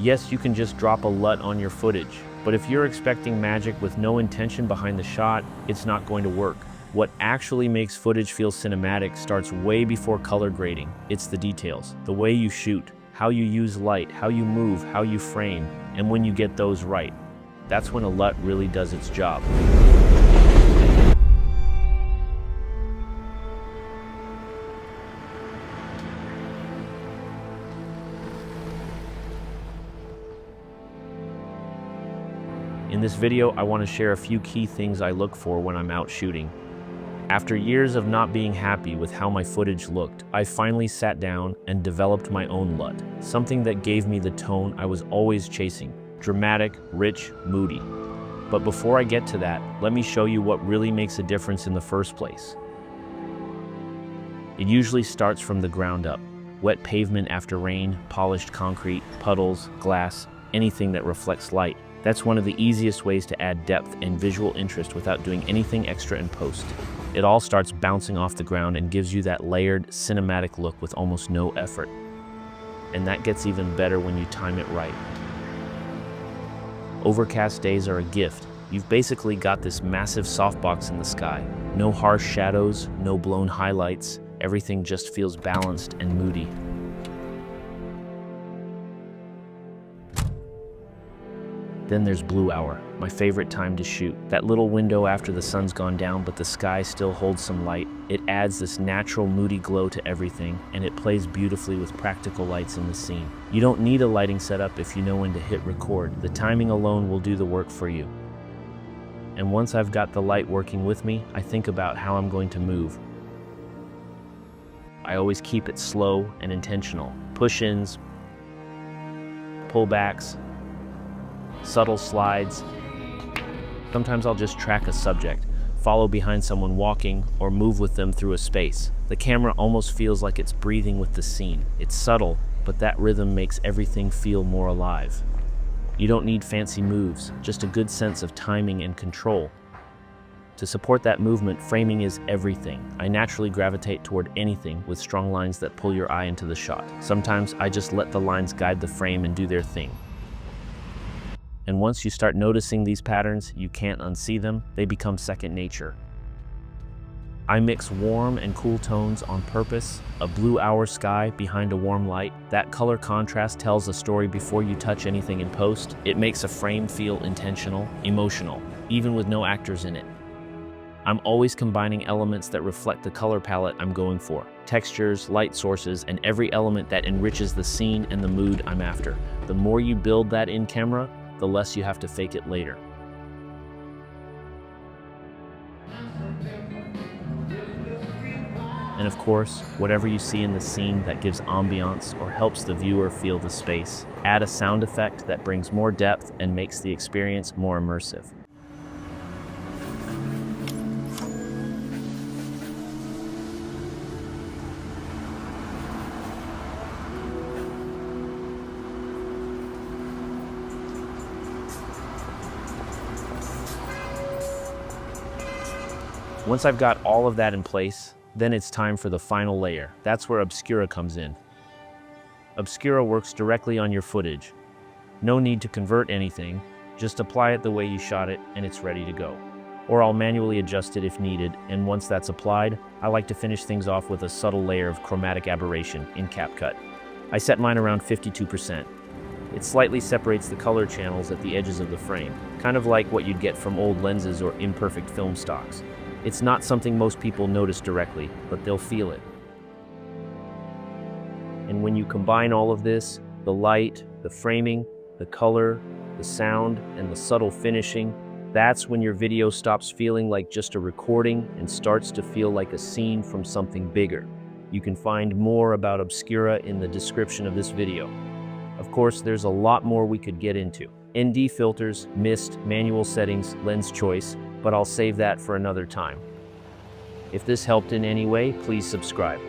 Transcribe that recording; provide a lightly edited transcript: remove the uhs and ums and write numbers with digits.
Yes, you can just drop a LUT on your footage, but if you're expecting magic with no intention behind the shot, it's not going to work. What actually makes footage feel cinematic starts way before color grading. It's the details, the way you shoot, how you use light, how you move, how you frame, and when you get those right, that's when a LUT really does its job. In this video, I want to share a few key things I look for when I'm out shooting. After years of not being happy with how my footage looked, I finally sat down and developed my own LUT, something that gave me the tone I was always chasing: dramatic, rich, moody. But before I get to that, let me show you what really makes a difference in the first place. It usually starts from the ground up: wet pavement after rain, polished concrete, puddles, glass, anything that reflects light. That's one of the easiest ways to add depth and visual interest without doing anything extra in post. It all starts bouncing off the ground and gives you that layered, cinematic look with almost no effort. And that gets even better when you time it right. Overcast days are a gift. You've basically got this massive softbox in the sky. No harsh shadows, no blown highlights. Everything just feels balanced and moody. Then there's blue hour, my favorite time to shoot. That little window after the sun's gone down but the sky still holds some light. It adds this natural moody glow to everything, and it plays beautifully with practical lights in the scene. You don't need a lighting setup if you know when to hit record. The timing alone will do the work for you. And once I've got the light working with me, I think about how I'm going to move. I always keep it slow and intentional. Push-ins, pullbacks, subtle slides. Sometimes I'll just track a subject, follow behind someone walking, or move with them through a space. The camera almost feels like it's breathing with the scene. It's subtle, but that rhythm makes everything feel more alive. You don't need fancy moves, just a good sense of timing and control. To support that movement, framing is everything. I naturally gravitate toward anything with strong lines that pull your eye into the shot. Sometimes I just let the lines guide the frame and do their thing. And once you start noticing these patterns, you can't unsee them. They become second nature. I mix warm and cool tones on purpose. A blue hour sky behind a warm light. That color contrast tells a story before you touch anything in post. It makes a frame feel intentional, emotional, even with no actors in it. I'm always combining elements that reflect the color palette I'm going for. Textures, light sources, and every element that enriches the scene and the mood I'm after. The more you build that in camera, the less you have to fake it later. And of course, whatever you see in the scene that gives ambiance or helps the viewer feel the space. Add a sound effect that brings more depth and makes the experience more immersive. Once I've got all of that in place, then it's time for the final layer. That's where Obscura comes in. Obscura works directly on your footage. No need to convert anything, just apply it the way you shot it and it's ready to go. Or I'll manually adjust it if needed, and once that's applied, I like to finish things off with a subtle layer of chromatic aberration in CapCut. I set mine around 52%. It slightly separates the color channels at the edges of the frame, kind of like what you'd get from old lenses or imperfect film stocks. It's not something most people notice directly, but they'll feel it. And when you combine all of this, the light, the framing, the color, the sound, and the subtle finishing, that's when your video stops feeling like just a recording and starts to feel like a scene from something bigger. You can find more about Obscura in the description of this video. Of course, there's a lot more we could get into. ND filters, mist, manual settings, lens choice, but I'll save that for another time. If this helped in any way, please subscribe.